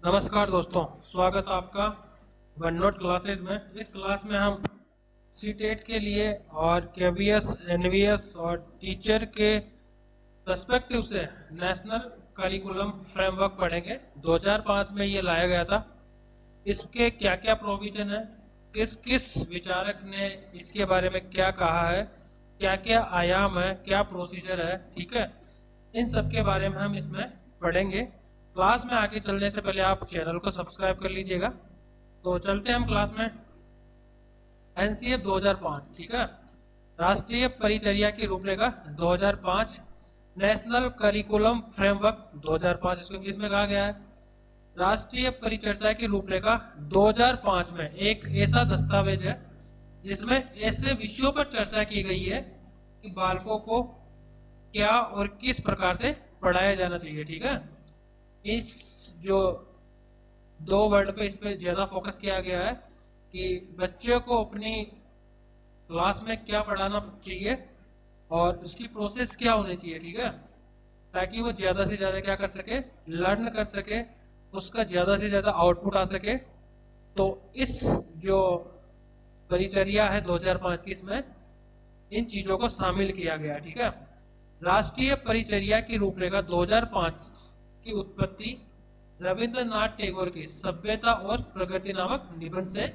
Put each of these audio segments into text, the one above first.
नमस्कार दोस्तों, स्वागत है आपका वन नोट क्लासेज में। इस क्लास में हम सीटेट के लिए और केवीएस, एनवीएस और टीचर के पर्सपेक्टिव से नेशनल करिकुलम फ्रेमवर्क पढ़ेंगे। 2005 में ये लाया गया था। इसके क्या क्या प्रोविजन है, किस किस विचारक ने इसके बारे में क्या कहा है, क्या क्या आयाम है, क्या प्रोसीजर है, ठीक है। इन सब के बारे में हम इसमें पढ़ेंगे। क्लास में आगे चलने से पहले आप चैनल को सब्सक्राइब कर लीजिएगा। तो चलते हैं हम क्लास में। एनसीएफ 2005, ठीक है। राष्ट्रीय परिचर्या की रूपरेखा 2005, नेशनल करिकुलम फ्रेमवर्क 2005, इसको इंग्लिश में कहा गया है। राष्ट्रीय परिचर्या की रूपरेखा 2005 में एक ऐसा दस्तावेज है जिसमें ऐसे विषयों पर चर्चा की गई है कि बालकों को क्या और किस प्रकार से पढ़ाया जाना चाहिए, ठीक है। इस जो दो वर्ड पे इस पे ज्यादा फोकस किया गया है कि बच्चे को अपनी क्लास में क्या पढ़ाना चाहिए और उसकी प्रोसेस क्या होनी चाहिए, ठीक है, ताकि वो ज्यादा से ज्यादा क्या कर सके, लर्न कर सके, उसका ज्यादा से ज्यादा आउटपुट आ सके। तो इस जो परिचर्या है 2005 की, इसमें इन चीजों को शामिल किया गया, ठीक है। राष्ट्रीय परिचर्या की रूपरेखा 2005 की उत्पत्ति रविंद्रनाथ टैगोर की सभ्यता और प्रगति नामक निबंध से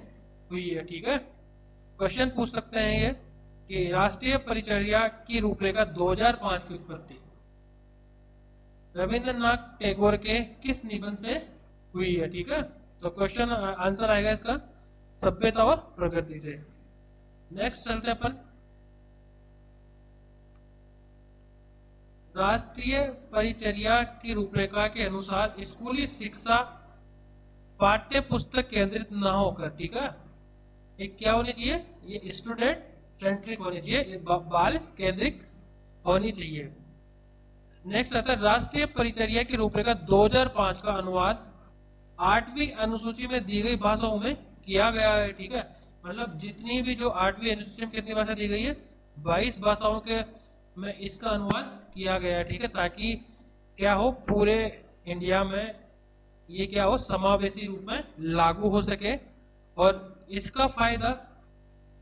हुई है, ठीक है। क्वेश्चन पूछ सकते हैं ये कि राष्ट्रीय परिचर्या की रूपरेखा 2005 की उत्पत्ति रविंद्रनाथ टैगोर के किस निबंध से हुई है, ठीक है। तो क्वेश्चन आंसर आएगा इसका सभ्यता और प्रगति से। नेक्स्ट चलते हैं अपन। राष्ट्रीय परिचर्या की रूपरेखा के अनुसार स्कूली शिक्षा पाठ्य पुस्तक केंद्रित न होकर, ठीक है, एक क्या होनी चाहिए, ये स्टूडेंट सेंट्रिक होनी चाहिए, बाल केंद्रित होनी चाहिए। नेक्स्ट आता है राष्ट्रीय परिचर्या की रूपरेखा 2005 का अनुवाद 8वीं अनुसूची में दी गई भाषाओं में किया गया है, ठीक है। मतलब जितनी भी जो 8वीं अनुसूची में कितनी भाषा दी गई है, 22 भाषाओं के में इसका अनुवाद किया गया है, ठीक है, ताकि क्या हो, पूरे इंडिया में ये क्या हो, समावेशी रूप में लागू हो सके और इसका फायदा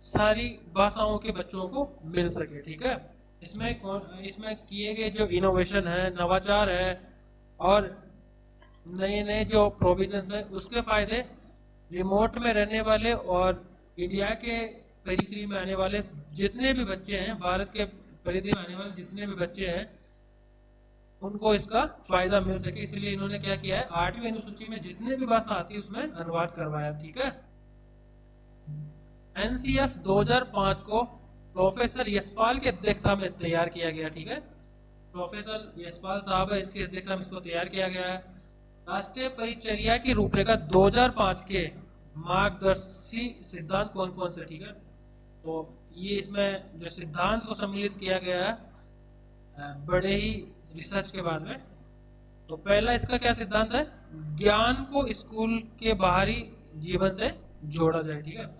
सारी भाषाओं के बच्चों को मिल सके, ठीक है। इसमें किए गए जो इनोवेशन है, नवाचार है और नए नए जो प्रोविजंस है, उसके फायदे रिमोट में रहने वाले और इंडिया के परिधि में आने वाले जितने भी बच्चे हैं, भारत के परिधि में आने वाले जितने भी बच्चे हैं, उनको इसका फायदा मिल सके, इसलिए इन्होंने क्या किया है, 8वीं अनुसूची में जितने भी भाषा आती है उसमें अनुवाद करवाया, ठीक है। एनसीएफ 2005 को प्रोफेसर यशपाल की अध्यक्षता में तैयार किया गया, ठीक है। प्रोफेसर यशपाल साहब है, इसकी अध्यक्षता में इसको तैयार किया गया है। राष्ट्रीय परिचर्या की रूपरेखा 2005 के मार्गदर्शी सिद्धांत कौन कौन से, ठीक है। तो ये इसमें जो सिद्धांत को सम्मिलित किया गया है बड़े ही रिसर्च के बाद में। तो पहला इसका क्या सिद्धांत है, ज्ञान को स्कूल के बाहरी जीवन से जोड़ा जाए, ठीक है।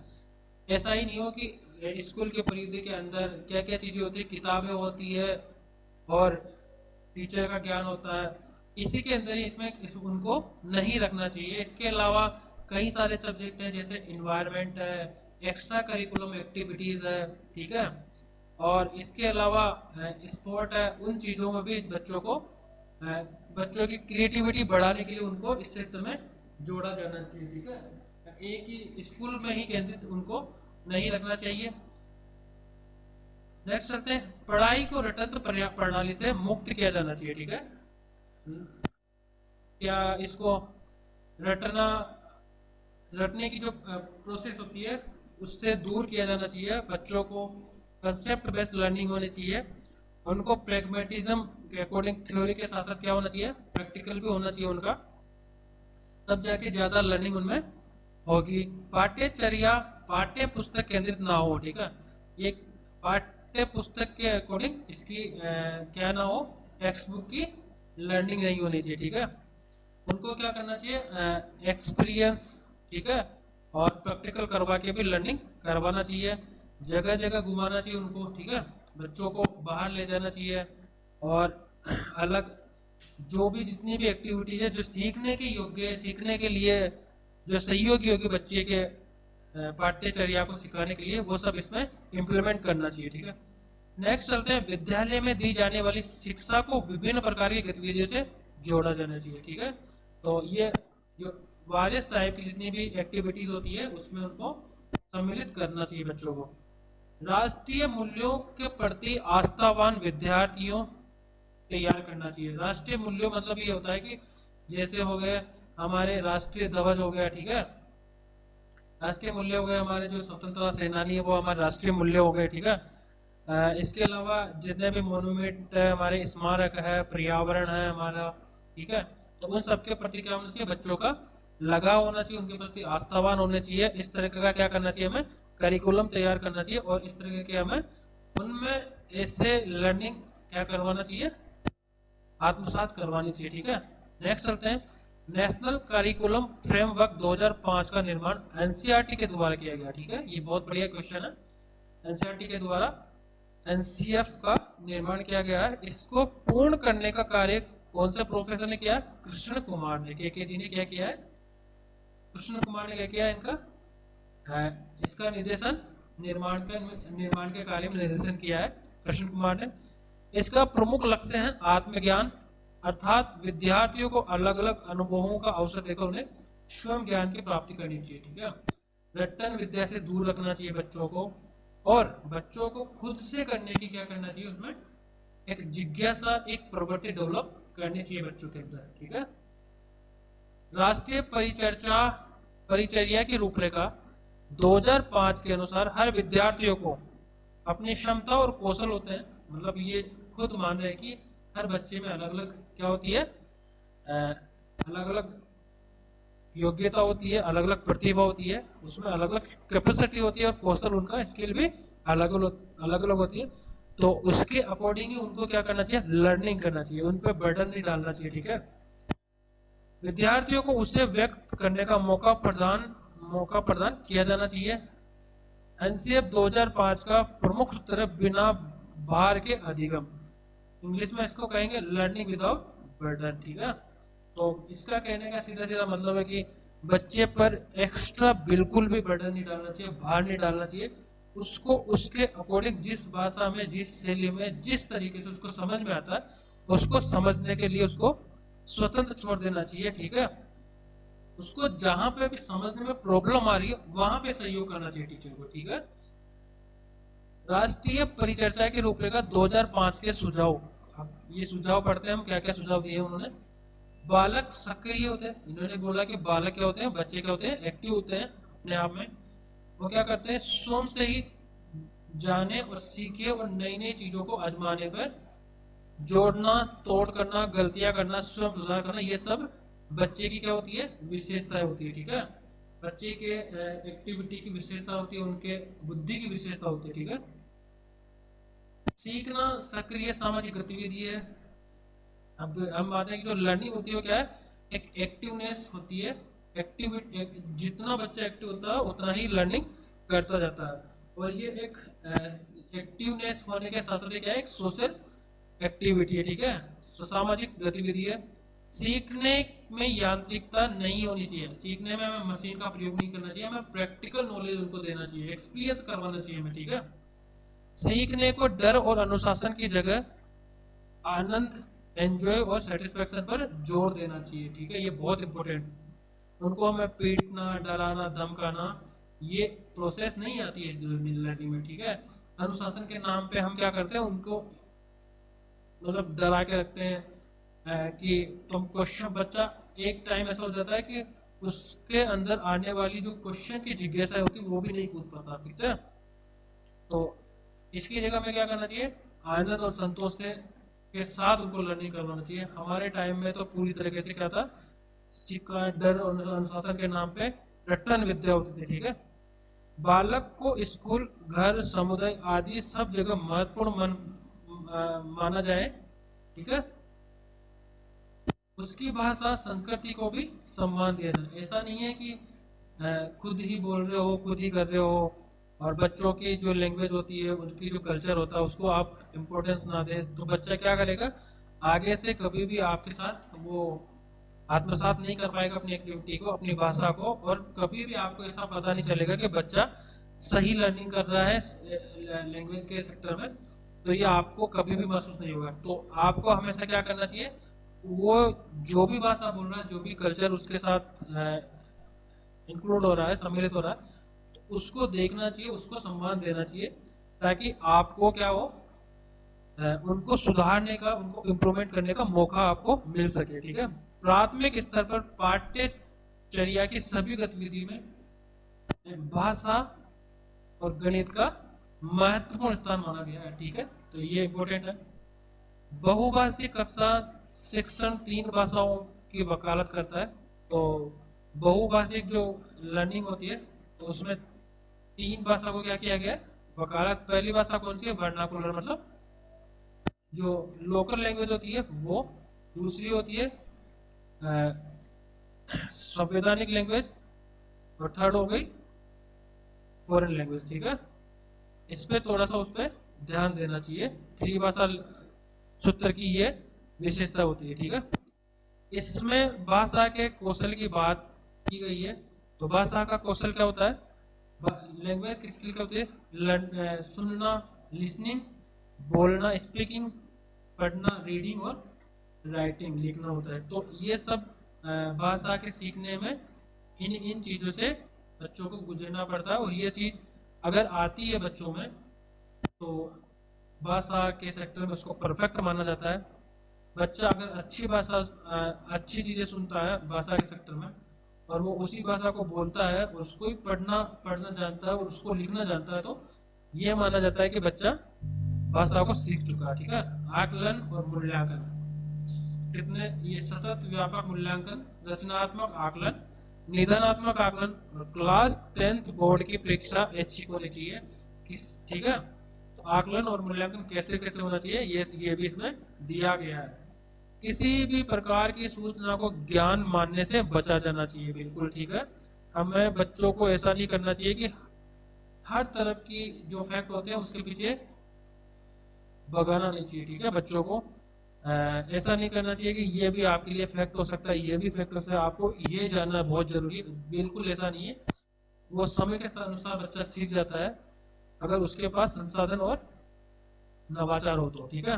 ऐसा ही नहीं हो कि स्कूल के परिधि के अंदर क्या क्या चीजें होती है, किताबें होती है और टीचर का ज्ञान होता है, इसी के अंदर ही उनको नहीं रखना चाहिए। इसके अलावा कई सारे सब्जेक्ट हैं, जैसे इन्वायरमेंट है, एक्स्ट्रा करिकुलम एक्टिविटीज है, ठीक है, और इसके अलावा स्पोर्ट है। उन चीजों में भी बच्चों की क्रिएटिविटी बढ़ाने के लिए उनको इस क्षेत्र में जोड़ा जाना चाहिए, ठीक है। एक ही स्कूल में ही केंद्रित उनको नहीं रखना चाहिए। नेक्स्ट चलते हैं, पढ़ाई को रटंत्र प्रणाली से मुक्त किया जाना चाहिए, ठीक है। क्या इसको रटना रटने की जो प्रोसेस होती है उससे दूर किया जाना चाहिए। बच्चों को कंसेप्ट बेस्ड लर्निंग होनी चाहिए, उनको प्रेगमेटिज्म के अकॉर्डिंग थ्योरी के साथ साथ क्या होना चाहिए, प्रैक्टिकल भी होना चाहिए उनका, तब जाके ज्यादा लर्निंग उनमें होगी। पाठ्यचर्या पाठ्य पुस्तक केंद्रित ना हो, ठीक है। ये पाठ्य पुस्तक के अकॉर्डिंग इसकी क्या ना हो, टेक्स्ट बुक की लर्निंग नहीं होनी चाहिए, ठीक है। उनको क्या करना चाहिए, एक्सपीरियंस, ठीक है, और प्रैक्टिकल करवा के भी लर्निंग करवाना चाहिए। जगह जगह घुमाना चाहिए उनको, ठीक है, बच्चों को बाहर ले जाना चाहिए और अलग जो भी जितनी भी एक्टिविटीज है जो सीखने के योग्य है, सीखने के लिए जो सहयोगी होगी बच्चे के पाठ्यचर्या को सिखाने के लिए, वो सब इसमें इम्प्लीमेंट करना चाहिए। ठीक है, नेक्स्ट चलते हैं, विद्यालय में दी जाने वाली शिक्षा को विभिन्न प्रकार की गतिविधियों से जोड़ा जाना चाहिए। ठीक है, तो ये जो वायरस टाइप की जितनी भी एक्टिविटीज होती है उसमें उनको सम्मिलित करना चाहिए बच्चों को। राष्ट्रीय मूल्यों के प्रति आस्थावान विद्यार्थियों तैयार करना चाहिए। राष्ट्रीय मूल्यों मतलब ये होता है कि जैसे हो गए हमारे राष्ट्रीय ध्वज हो गया, ठीक है, राष्ट्रीय मूल्य हो गए, हमारे जो स्वतंत्रता सेनानी है वो हमारे राष्ट्रीय मूल्य हो गए। ठीक है, इसके अलावा जितने भी मोन्यूमेंट है, हमारे स्मारक है, पर्यावरण है हमारा, ठीक है, तो उन सबके प्रति क्या होना चाहिए, बच्चों का लगाव होना चाहिए, उनके प्रति आस्थावान होने चाहिए। इस तरह का क्या करना चाहिए, हमें करिकुलम तैयार करना चाहिए और इस तरह के हमें उनमें ऐसे लर्निंग क्या करवाना चाहिए, आत्मसात करवानी चाहिए। ठीक है, नेक्स्ट चलते हैं, नेशनल करिकुलम फ्रेमवर्क 2005 का निर्माण एनसीईआरटी के द्वारा किया गया। ठीक है, ये बहुत बढ़िया क्वेश्चन है। एनसीईआरटी के द्वारा एनसीएफ का निर्माण किया गया है। इसको पूर्ण करने का कार्य कौन से प्रोफेसर ने किया, कृष्ण कुमार ने, के जी ने क्या किया है, कृष्ण कुमार ने क्या किया है, इसका निर्देशन निर्माण के कार्य में निर्देशन किया है कृष्ण कुमार ने। इसका प्रमुख लक्ष्य है आत्मज्ञान, अर्थात विद्यार्थियों को अलग अलग अनुभवों का अवसर देकर उन्हें स्वयं ज्ञान की प्राप्ति करनी चाहिए। ठीक है, रट्टन विद्या से दूर रखना चाहिए बच्चों को और बच्चों को खुद से करने की क्या करना चाहिए, उसमें एक जिज्ञासा, एक प्रवृत्ति डेवलप करनी चाहिए बच्चों के अंदर। ठीक है, राष्ट्रीय परिचर्या की रूपरेखा 2005 के अनुसार हर विद्यार्थियों को अपनी क्षमता और कौशल होते हैं, मतलब ये खुद मान रहे हैं कि हर बच्चे में अलग अलग क्या होती है, अलग अलग योग्यता होती है, अलग अलग प्रतिभा होती है, उसमें अलग अलग कैपेसिटी होती है और कौशल, उनका स्किल भी अलग अलग होती है। तो उसके अकॉर्डिंग ही उनको क्या करना चाहिए, लर्निंग करना चाहिए, उन पर बर्डन नहीं डालना चाहिए। ठीक है, विद्यार्थियों को उसे व्यक्त करने का मौका प्रदान किया जाना चाहिए। एनसीएफ 2005 का प्रमुख सूत्र है बिना भार के अधिगम, इंग्लिश में इसको कहेंगे लर्निंग विदाउट बर्डन। ठीक है, तो इसका कहने का सीधा सीधा मतलब है कि बच्चे पर एक्स्ट्रा बिल्कुल भी बर्डन नहीं डालना चाहिए, भार नहीं डालना चाहिए, उसको उसके अकॉर्डिंग जिस भाषा में, जिस शैली में, जिस तरीके से उसको समझ में आता है उसको समझने के लिए उसको स्वतंत्र छोड़ देना चाहिए। ठीक है, उसको जहां पे भी समझने में प्रॉब्लम आ रही है वहां पे सहयोग करना चाहिए टीचर को। ठीक है, राष्ट्रीय परिचर्चा की रूपरेखा 2005 के सुझाव, ये सुझाव पढ़ते हैं हम, क्या क्या सुझाव दिए उन्होंने। बालक सक्रिय होते हैं, इन्होंने बोला कि बालक क्या होते हैं, बच्चे क्या होते हैं, एक्टिव होते हैं अपने आप में, वो क्या करते हैं, स्वयं से ही जाने और सीखे और नई नई चीजों को आजमाने पर जोड़ना, तोड़ करना, गलतियां करना, स्वयं सुधार करना, ये सब बच्चे की क्या होती है, विशेषताएं होती है। ठीक है, बच्चे के एक्टिविटी की विशेषता होती है, उनके बुद्धि की विशेषता होती है। ठीक है, सीखना सक्रिय सामाजिक गतिविधि है। अब हम बात है कि जो लर्निंग होती है वो क्या है, एक एक्टिवनेस होती है, एक्टिविटी, जितना बच्चा एक्टिव होता है उतना ही लर्निंग करता जाता है। और ये एक एक्टिवनेस होने के साथ साथ क्या है, एक सोशल एक्टिविटी है। ठीक है, सामाजिक गतिविधि है। सीखने में यांत्रिकता नहीं होनी चाहिए, सीखने में हमें मशीन का प्रयोग नहीं करना चाहिए, हमें प्रैक्टिकल नॉलेज उनको देना चाहिए, एक्सपीरियंस करवाना चाहिए हमें। ठीक है, सीखने को डर और अनुशासन की जगह आनंद, एंजॉय और सेटिस्फेक्शन पर जोर देना चाहिए। ठीक है, ये बहुत इंपॉर्टेंट, उनको हमें पीटना, डराना, धमकाना, ये प्रोसेस नहीं आती है लर्निंग में। ठीक है, अनुशासन के नाम पे हम क्या करते हैं, उनको मतलब डरा के रखते हैं कि तुम क्वेश्चन, बच्चा एक टाइम ऐसा हो जाता है कि उसके अंदर आने वाली जो क्वेश्चन की जिज्ञासा होती है वो भी नहीं पूछ पाता। ठीक है, तो इसकी जगह में क्या करना चाहिए, आनंद और संतोष से के साथ उनको लर्निंग करवाना चाहिए। हमारे टाइम में तो पूरी तरीके से क्या था, सिक्का, डर और अनुशासन के नाम पे रट्टन विद्या होती थी। ठीक है, बालक को स्कूल, घर, समुदाय आदि सब जगह महत्वपूर्ण माना जाए। ठीक है, उसकी भाषा, संस्कृति को भी सम्मान दिया जाए। ऐसा नहीं है कि खुद ही बोल रहे हो, खुद ही कर रहे हो और बच्चों की जो लैंग्वेज होती है, उनकी जो कल्चर होता है उसको आप इम्पोर्टेंस ना दें, तो बच्चा क्या करेगा, आगे से कभी भी आपके साथ वो आत्मसात नहीं कर पाएगा अपनी एक्टिविटी को, अपनी भाषा को, और कभी भी आपको ऐसा पता नहीं चलेगा कि बच्चा सही लर्निंग कर रहा है लैंग्वेज के सेक्टर में। तो ये आपको कभी भी महसूस नहीं होगा। तो आपको हमेशा क्या करना चाहिए, वो जो भी भाषा बोल रहा है, जो भी कल्चर उसके साथ इंक्लूड हो रहा है, सम्मिलित हो रहा है, तो उसको देखना चाहिए, उसको सम्मान देना चाहिए, ताकि आपको क्या हो, उनको सुधारने का, उनको इम्प्रूवमेंट करने का मौका आपको मिल सके। ठीक है। प्राथमिक स्तर पर पाठ्यचर्या की सभी गतिविधि में भाषा और गणित का महत्वपूर्ण स्थान माना गया है। ठीक है, तो ये इंपॉर्टेंट है। बहुभाषीय कक्षा शिक्षण 3 भाषाओं की वकालत करता है। तो बहुभाषिक जो लर्निंग होती है, तो उसमें 3 भाषा को क्या किया गया है, वकालत। पहली भाषा कौन सी है, वर्नाकुलर, मतलब जो लोकल लैंग्वेज होती है वो। दूसरी होती है संवैधानिक लैंग्वेज, और थर्ड हो गई फॉरेन लैंग्वेज। ठीक है, इस पे थोड़ा सा उस पर ध्यान देना चाहिए। 3 भाषा सूत्र की ये विशेषता होती है। ठीक है, इसमें भाषा के कौशल की बात की गई है। तो भाषा का कौशल क्या होता है, लैंग्वेज की स्किल क्या होती है, सुनना, लिसनिंग, बोलना, स्पीकिंग, पढ़ना, रीडिंग, और राइटिंग, लिखना होता है। तो ये सब भाषा के सीखने में इन इन चीजों से बच्चों को गुजरना पड़ता है। और ये चीज अगर आती है बच्चों में, तो भाषा के सेक्टर में उसको परफेक्ट माना जाता है। बच्चा अगर अच्छी भाषा, अच्छी चीजें सुनता है भाषा के सेक्टर में, और वो उसी भाषा को बोलता है, और उसको ही पढ़ना पढ़ना जानता है, और उसको लिखना जानता है, तो ये माना जाता है कि बच्चा भाषा को सीख चुका है। ठीक है। आकलन और मूल्यांकन, कितने ये सतत व्यापक मूल्यांकन, रचनात्मक आकलन, निदानात्मक आकलन, और क्लास 10th बोर्ड की परीक्षा ऐच्छिक होनी चाहिए। किस, ठीक है, तो आकलन और मूल्यांकन कैसे कैसे होना चाहिए, ये भी इसमें दिया गया है। किसी भी प्रकार की सूचना को ज्ञान मानने से बचा जाना चाहिए, बिल्कुल ठीक है। हमें बच्चों को ऐसा नहीं करना चाहिए कि हर तरफ की जो फैक्ट होते हैं उसके पीछे भगाना नहीं चाहिए। ठीक है, बच्चों को ऐसा नहीं करना चाहिए कि ये भी आपके लिए फैक्ट हो सकता है, ये भी फैक्ट हो सकता है, आपको ये जानना बहुत जरूरी है। बिल्कुल ऐसा नहीं है। वो समय के अनुसार बच्चा सीख जाता है, अगर उसके पास संसाधन और नवाचार हो तो। ठीक है,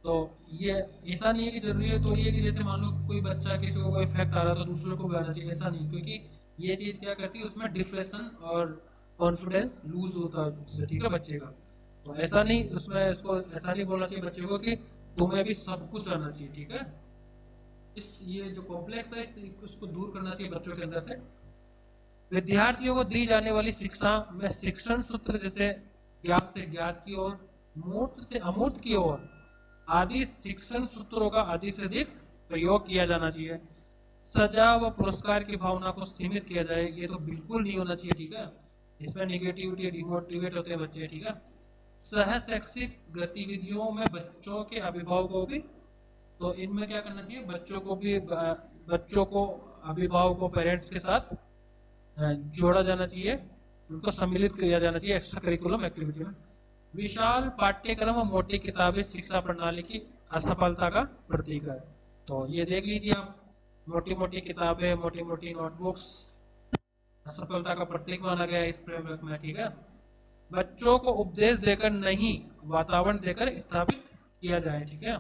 तो ये ऐसा नहीं है कि जरूरी है तो ये कि जैसे मान लो कोई बच्चा, किसी को कोई इफेक्ट आ रहा है तो दूसरे को भी आना चाहिए, ऐसा नहीं। क्योंकि ये चीज क्या करती है, उसमें डिप्रेशन और कॉन्फिडेंस लूज होता है उससे। ठीक है, बच्चे का। तो ऐसा नहीं, उसमें इसको ऐसा नहीं बोलना चाहिए बच्चे को कि तुम्हें भी सब कुछ आना चाहिए। ठीक है, इस ये जो कॉम्प्लेक्स है इसको दूर करना चाहिए बच्चों के अंदर से। विद्यार्थियों को दी जाने वाली शिक्षा में शिक्षण सूत्र जैसे ज्ञात से ज्ञात की ओर, मूर्त से अमूर्त की ओर आदि शिक्षण सूत्रों का अधिक से अधिक प्रयोग किया जाना चाहिए। सजा व पुरस्कार की भावना को सीमित किया जाए, ये तो बिल्कुल नहीं होना चाहिए। ठीक है, इसमें निगेटिविटी, डिमोटिवेट होते हैं बच्चे। ठीक है, सह शैक्षिक गतिविधियों में बच्चों के अभिभावकों को भी, तो इनमें क्या करना चाहिए, बच्चों को भी, बच्चों को अभिभावकों, पेरेंट्स के साथ जोड़ा जाना चाहिए, उनको सम्मिलित किया जाना चाहिए एक्स्ट्रा करिकुलम एक्टिविटी में। विशाल पाठ्यक्रम और मोटी किताबें शिक्षा प्रणाली की असफलता का प्रतीक है। तो ये देख लीजिए आप, मोटी मोटी किताबें, मोटी मोटी नोटबुक्स असफलता का प्रतीक माना गया इस फ्रेमवर्क में। ठीक है, बच्चों को उपदेश देकर नहीं, वातावरण देकर स्थापित किया जाए। ठीक है,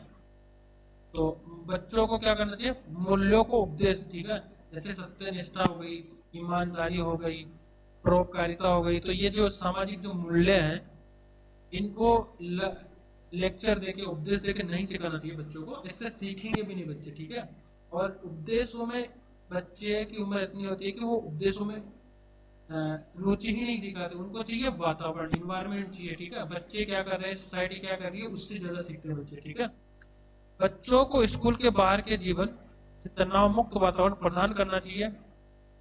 तो बच्चों को क्या करना चाहिए, मूल्यों को उपदेश। ठीक है, जैसे सत्यनिष्ठा हो गई, ईमानदारी हो गई, परोपकारिता हो गई, तो ये जो सामाजिक जो मूल्य हैं, इनको लेक्चर देके, उपदेश देके नहीं सिखाना चाहिए बच्चों को, इससे सीखेंगे भी नहीं बच्चे। ठीक है, और उपदेशों में बच्चे की उम्र इतनी होती है कि वो उपदेशों में रुचि ही नहीं दिखाते, उनको चाहिए वातावरण, इन्वायरमेंट चाहिए। ठीक है, बच्चे क्या कर रहे हैं, सोसाइटी क्या कर रही है, उससे ज्यादा सीखते हैं बच्चे। ठीक है, बच्चों को स्कूल के बाहर के जीवन से तनाव मुक्त वातावरण प्रदान करना चाहिए।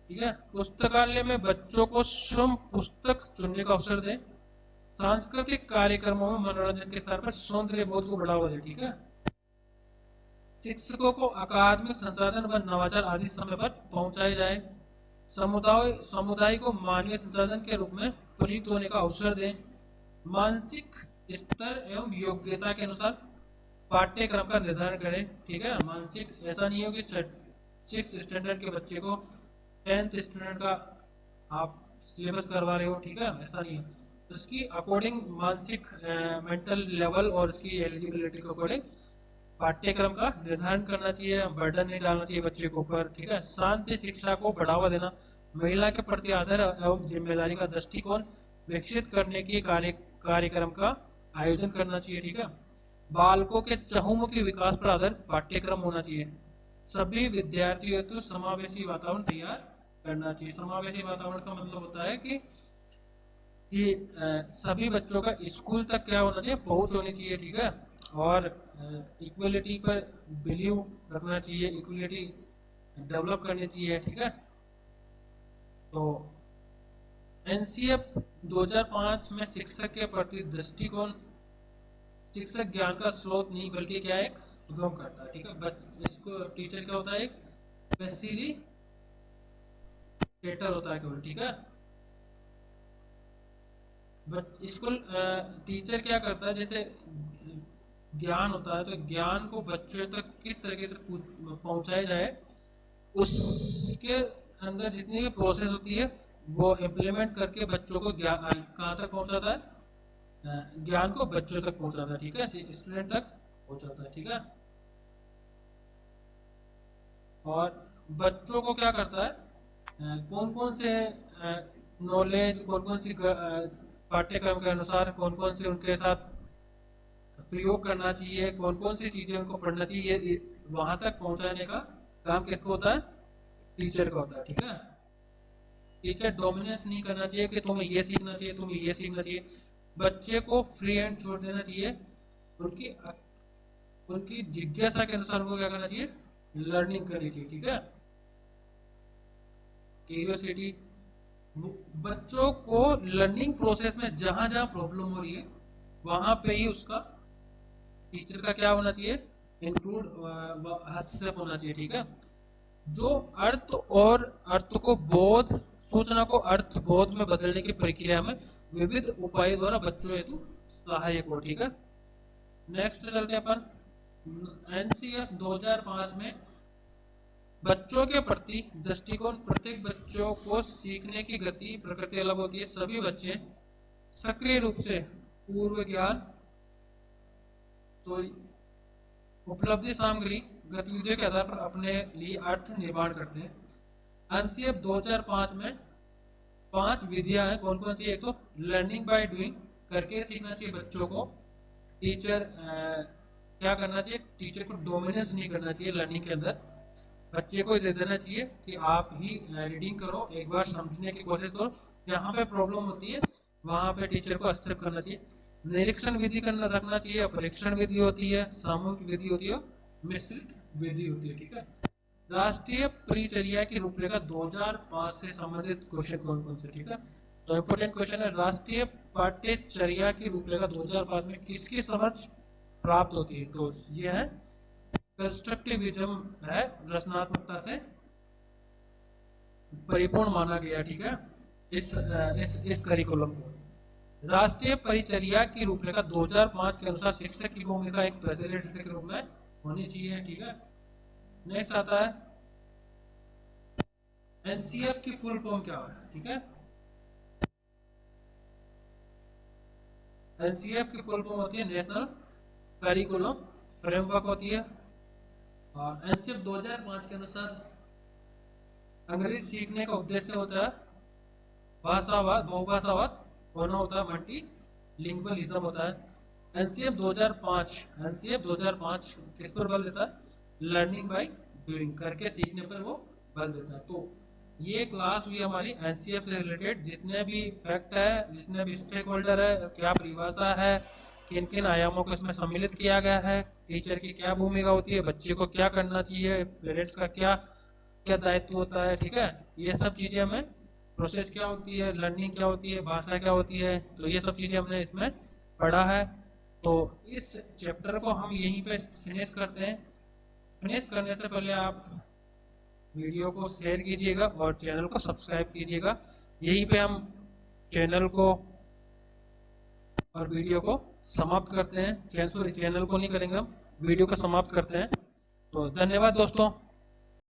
ठीक है, पुस्तकालय में बच्चों को स्वयं पुस्तक चुनने का अवसर दें। सांस्कृतिक कार्यक्रमों में मनोरंजन के स्तर पर सौंदर्य बोध को बढ़ावा दें। ठीक है, शिक्षकों को अकादमिक संसाधन व नवाचार आदि समय पर पहुंचाए जाए। समुदाय को मानवीय संसाधन के रूप में प्रयुक्त होने का अवसर दें। मानसिक स्तर एवं योग्यता के अनुसार पाठ्यक्रम का निर्धारण करें। ठीक है, मानसिक ऐसा नहीं हो कि 6 स्टैंडर्ड के बच्चे को 10th स्टूडेंट का आप सिलेबस करवा रहे हो। ठीक है, ऐसा नहीं है। उसकी अकॉर्डिंग मानसिक मेंटल लेवल और उसकी एलिजिबिलिटी के अकॉर्डिंग पाठ्यक्रम का निर्धारण करना चाहिए, बर्डन नहीं डालना चाहिए बच्चे के ऊपर। ठीक है, शांति शिक्षा को बढ़ावा देना, महिला के प्रति आदर एवं जिम्मेदारी का दृष्टिकोण विकसित करने की कार्यक्रम का आयोजन करना चाहिए। ठीक है, बालकों के चहुमुखी विकास पर आधारित पाठ्यक्रम होना चाहिए। सभी विद्यार्थियों को समावेशी वातावरण तैयार करना चाहिए। समावेशी वातावरण का मतलब होता है कि सभी बच्चों का स्कूल तक क्या होना चाहिए, पहुंच होनी चाहिए। ठीक है, और इक्वलिटी पर बिलीव रखना चाहिए, इक्वलिटी डेवलप करनी चाहिए। ठीक है, तो एनसीएफ 2005 में शिक्षक के प्रति दृष्टिकोण शिक्षक ज्ञान का स्रोत नहीं बल्कि क्या एक सुगम करता है। ठीक है, इसको टीचर क्या होता है, एक फैसिलिटेटर होता है केवल। ठीक है, स्कूल टीचर क्या करता है, जैसे ज्ञान होता है तो ज्ञान को बच्चों तक किस तरीके से पहुंचाया जाए, उसके अंदर जितनी भी प्रोसेस होती है वो इम्प्लीमेंट करके बच्चों को ज्ञान कहाँ तक पहुंचाता है, ज्ञान को बच्चों तक पहुंचाता है। ठीक है, स्टूडेंट तक पहुंचाता है। ठीक है, और बच्चों को क्या करता है, कौन कौन से नॉलेज, कौन कौन सी पाठ्यक्रम के अनुसार कौन कौन से उनके साथ प्रयोग करना चाहिए, कौन कौन सी चीजें उनको पढ़ना चाहिए, वहां तक पहुंचाने का काम किसको होता है, टीचर का होता है। ठीक है, टीचर डोमिनेंस नहीं करना चाहिए कि तुम्हें ये सीखना चाहिए, तुम्हें ये सीखना चाहिए। बच्चे को फ्री हैंड छोड़ देना चाहिए, उनकी उनकी जिज्ञासा के अनुसार उनको क्या करना चाहिए, लर्निंग करनी चाहिए। ठीक है, क्यूरियोसिटी, बच्चों को लर्निंग प्रोसेस में जहां जहां प्रॉब्लम हो रही है वहां पे ही उसका टीचर का क्या होना चाहिए, इंक्लूड हस्तक्षेप होना चाहिए। ठीक है, जो अर्थ और अर्थ को बोध, सूचना को अर्थ बोध में बदलने की प्रक्रिया में विविध उपायों द्वारा बच्चों हेतु सहायक हो। ठीक है, नेक्स्ट चलते हैं अपन एनसीएफ 2005 में बच्चों के प्रति दृष्टिकोण। प्रत्येक बच्चों को सीखने की गति प्रकृति अलग होती है। सभी बच्चे सक्रिय रूप से पूर्व ज्ञान तो उपलब्धि सामग्री गतिविधियों के आधार पर अपने लिए अर्थ निर्माण करते हैं। एनसीएफ 2005 में 5 विधियां हैं, कौन कौन सी, एक तो लर्निंग बाय डूइंग, करके सीखना चाहिए बच्चों को। टीचर क्या करना चाहिए, टीचर को डोमिनेंस नहीं करना चाहिए लर्निंग के अंदर, बच्चे को दे देना चाहिए कि आप ही रीडिंग करो, एक बार समझने की कोशिश करो, जहां पे प्रॉब्लम होती है वहां पे टीचर को हस्तक्षेप करना चाहिए। निरीक्षण विधि करना रखना चाहिए, परीक्षण विधि होती है, सामूहिक विधि होती है, मिश्रित विधि होती है। ठीक है, राष्ट्रीय परिचर्या की रूपरेखा 2005 से संबंधित क्वेश्चन कौन कौन से। ठीक है, तो इंपोर्टेंट क्वेश्चन है, राष्ट्रीय पाठ्यचर्या की रूपरेखा 2005 में किसकी समझ प्राप्त होती है, तो ये है कंस्ट्रक्टिविज्म है, रचनात्मकता से परिपूर्ण माना गया। ठीक है, इस करिकुलम को। राष्ट्रीय परिचर्या की रूपरेखा 2005 के अनुसार शिक्षक की भूमिका एक फैसिलिटेटर के रूप में होनी चाहिए। ठीक है, नेक्स्ट आता है एनसीएफ की फुल फॉर्म क्या है। ठीक है, एनसीएफ की फुल फॉर्म होती है नेशनल करिकुलम फ्रेमवर्क होती है। और एनसीएफ 2005 के अनुसार अंग्रेजी सीखने का उद्देश्य होता है भाषावाद, बहुभाषावाद होना होता है, मल्टी लिंग्वलिज्म होता है। एनसीएफ 2005 किस पर बल देता है, लर्निंग बाय डूइंग, करके सीखने पर वो बल देता है। तो ये क्लास हुई हमारी एनसीएफ से रिलेटेड, जितने भी फैक्ट है, जितने भी स्टेक होल्डर है, क्या परिभाषा है, किन किन आयामों को इसमें सम्मिलित किया गया है, टीचर की क्या भूमिका होती है, बच्चे को क्या करना चाहिए, पेरेंट्स का क्या क्या दायित्व होता है। ठीक है, ये सब चीजें हमें, प्रोसेस क्या होती है, लर्निंग क्या होती है, भाषा क्या होती है, तो ये सब चीजें हमने इसमें पढ़ा है। तो इस चैप्टर को हम यहीं पे फिनिश करते हैं। फिनिश करने से पहले आप वीडियो को शेयर कीजिएगा और चैनल को सब्सक्राइब कीजिएगा। यहीं पे हम चैनल को और वीडियो को समाप्त करते हैं। चैनल को नहीं करेंगे हम, वीडियो को समाप्त करते हैं। तो धन्यवाद दोस्तों।